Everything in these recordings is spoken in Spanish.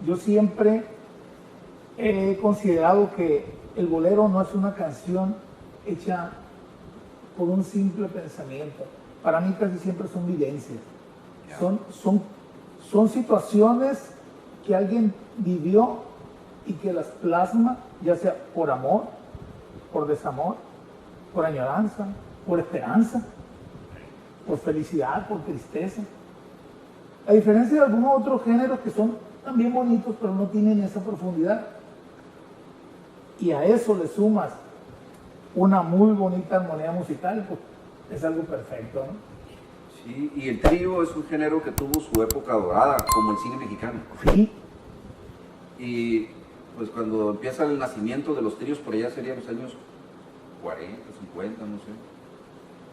yo siempre he considerado que el bolero no es una canción hecha por un simple pensamiento. Para mí casi siempre son vivencias. Son situaciones que alguien vivió y que las plasma, ya sea por amor, por desamor, por añoranza, por esperanza, por felicidad, por tristeza. A diferencia de algunos otros géneros que son también bonitos, pero no tienen esa profundidad. Y a eso le sumas una muy bonita armonía musical, pues es algo perfecto, ¿no? Sí, y el trío es un género que tuvo su época dorada, como el cine mexicano. Sí. Y pues cuando empieza el nacimiento de los tríos, por allá serían los años 40, 50, no sé.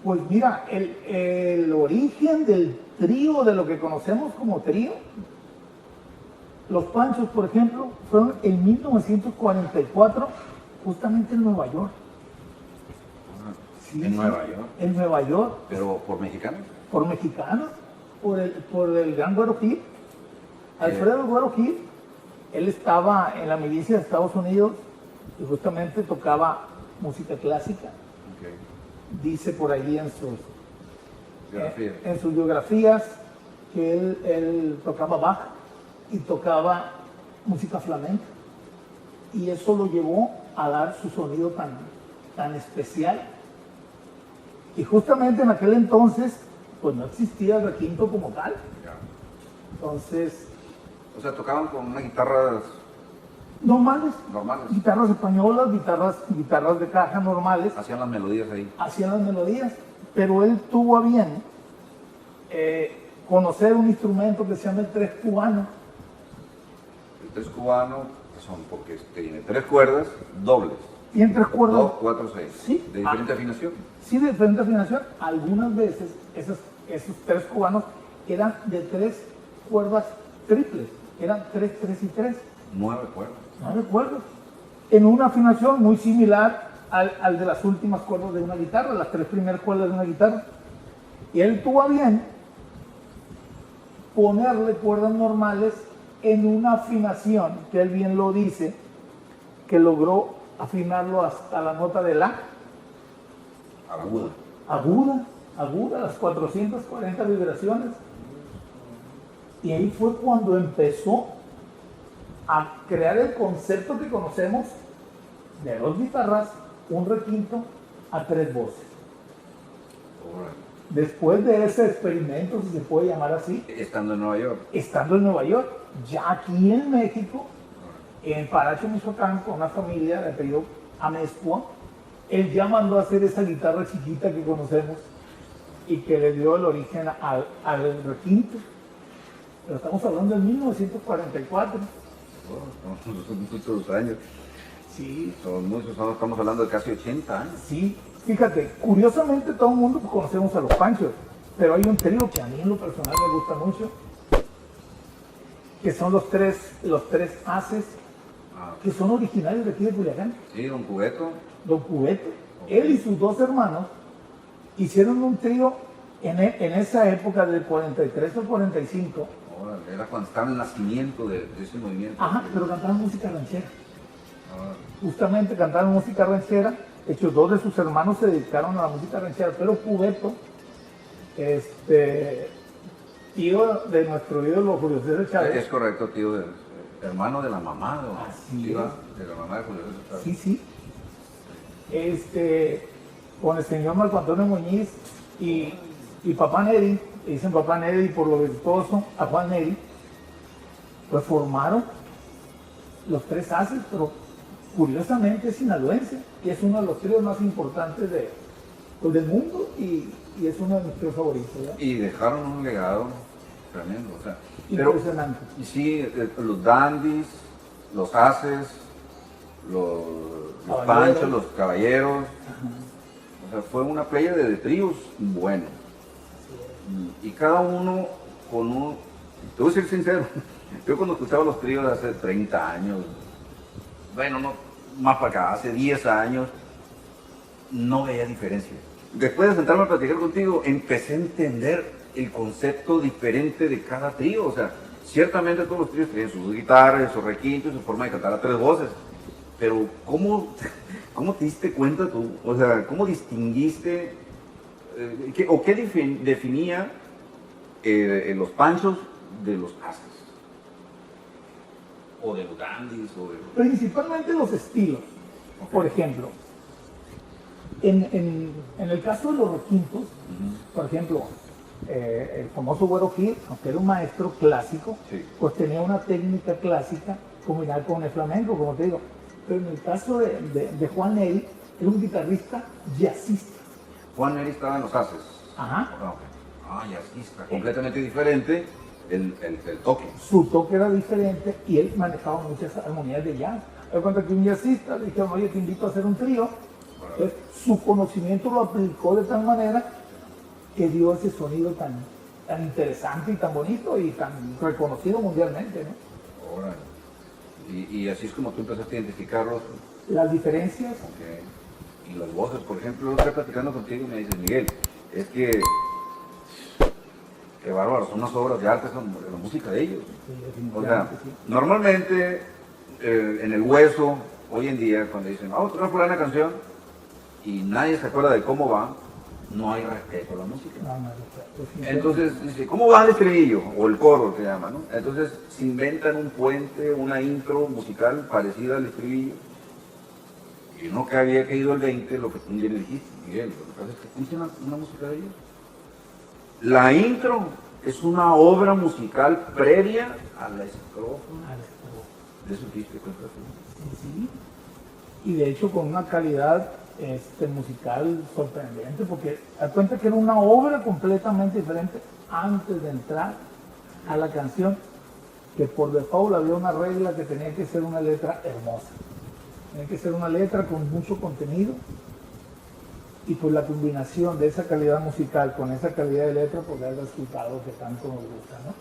Pues mira, el origen del trío, de lo que conocemos como trío, los Panchos, por ejemplo, fueron en 1944, justamente en Nueva York. Sí, ¿En Nueva York? En Nueva York. ¿Pero por mexicanos? Por mexicanos, por el gran Güero Gil. Alfredo Güero Gil, él estaba en la milicia de Estados Unidos y justamente tocaba música clásica. Okay. Dice por ahí en sus biografías que él tocaba Bach y tocaba música flamenca. Y eso lo llevó a dar su sonido tan especial. Y justamente en aquel entonces, pues no existía el requinto como tal. Entonces... O sea, tocaban con unas guitarras... Normales. Normales. Guitarras españolas, guitarras de caja normales. Hacían las melodías ahí. Hacían las melodías. Pero él tuvo a bien conocer un instrumento que se llama el tres cubano. El tres cubano son porque tiene 3 cuerdas dobles. Tiene 3 cuerdas. 2, 4, 6. Sí. De diferente afinación. Sí, de diferente afinación. Algunas veces esos 3 cubanos eran de 3 cuerdas triples. Eran 3, 3 y 3. 9 cuerdas. 9 cuerdas. En una afinación muy similar al de las últimas cuerdas de una guitarra, las 3 primeras cuerdas de una guitarra. Y él tuvo a bien ponerle cuerdas normales en una afinación, que él bien lo dice, que logró afinarlo hasta la nota de la. Aguda, las 440 vibraciones. Y ahí fue cuando empezó a crear el concepto que conocemos de 2 guitarras, un requinto a 3 voces. Después de ese experimento, si se puede llamar así, estando en Nueva York. Estando en Nueva York, ya aquí en México, en Paracho, Michoacán, con una familia de apellido Amezcua, él ya mandó a hacer esa guitarra chiquita que conocemos y que le dio el origen al requinto. Pero estamos hablando de 1944. Son muchos años. Sí. Son muchos, estamos hablando de casi 80 años. Sí, fíjate, curiosamente todo el mundo conocemos a los Panchos, pero hay un trío que a mí en lo personal me gusta mucho, que son los tres haces, que son originarios de aquí de Culiacán. Sí, don Cubeto. Don Cubeto, él y sus 2 hermanos hicieron un trío en esa época del 43 al 45. Era cuando estaba el nacimiento de ese movimiento. Ajá, pero cantaban música ranchera. Justamente cantaban música ranchera. De hecho, 2 de sus hermanos se dedicaron a la música ranchera, pero Cubeto, tío de nuestro ídolo Julio César Chávez. Es correcto, tío, hermano de la mamá. Así sí, es. de la mamá de Julio César Chávez. Sí. Con el señor Marco Antonio Muñiz y Papá Neri, le dicen Papá Neri por lo virtuoso a Juan Neri, pues formaron los 3 haces, pero curiosamente es sinaloense, que es uno de los tríos más importantes del mundo y es uno de mis tríos favoritos. ¿verdad? Y dejaron un legado tremendo. O sea, impresionante. Y sí, los dandies, los haces, los panchos, los caballeros. O sea, fue una playa de tríos buenos. Y cada uno con un... Te voy a ser sincero, yo cuando escuchaba los tríos de hace 30 años, bueno, no, más para acá, hace 10 años, no veía diferencia. Después de sentarme a platicar contigo, empecé a entender el concepto diferente de cada trío. O sea, ciertamente todos los tríos tienen sus guitarras, sus requintos, su forma de cantar a tres voces, pero ¿cómo te diste cuenta tú? O sea, ¿cómo distinguiste qué definía los panchos de los haces? O de los dandies, Principalmente los estilos. Okay. Por ejemplo, en el caso de los requintos, por ejemplo, el famoso Güero Gil, aunque era un maestro clásico, sí, pues tenía una técnica clásica combinada con el flamenco, como te digo. Pero en el caso de Juan Neri, era un guitarrista jazzista. Juan Neri estaba en los haces. Ajá. Jazzista, completamente diferente el toque. Su toque era diferente y él manejaba muchas armonías de jazz. Me cuenta que un jazzista le dijeron, oye, te invito a hacer un trío. Entonces, su conocimiento lo aplicó de tal manera que dio ese sonido tan interesante y tan bonito y tan reconocido mundialmente, ¿no? Órale. Y así es como tú empezaste a identificarlos. Las diferencias. Okay. Y las voces, por ejemplo, estoy platicando contigo y me dices, Miguel, es que qué bárbaro, son unas obras de arte, son la música de ellos. Sí, O sea, sí. normalmente en el hueso, hoy en día, cuando dicen, vamos a tocar por una canción y nadie se acuerda de cómo va, no hay respeto a la música. Entonces, dice, ¿cómo va el estribillo? O el coro se llama, ¿no? Entonces se inventan un puente, una intro musical parecida al estribillo. Y no que había caído el 20, lo que tú bien dijiste, Miguel, lo que pasa es que escuchan una música de ellos. La intro es una obra musical previa a la estrofa. De eso te diste cuenta tú. Sí. Y de hecho con una calidad musical sorprendente, porque da cuenta que era una obra completamente diferente antes de entrar a la canción, que por default había una regla que tenía que ser una letra hermosa, tenía que ser una letra con mucho contenido, y pues la combinación de esa calidad musical con esa calidad de letra pues da el resultado que tanto nos gusta, ¿no?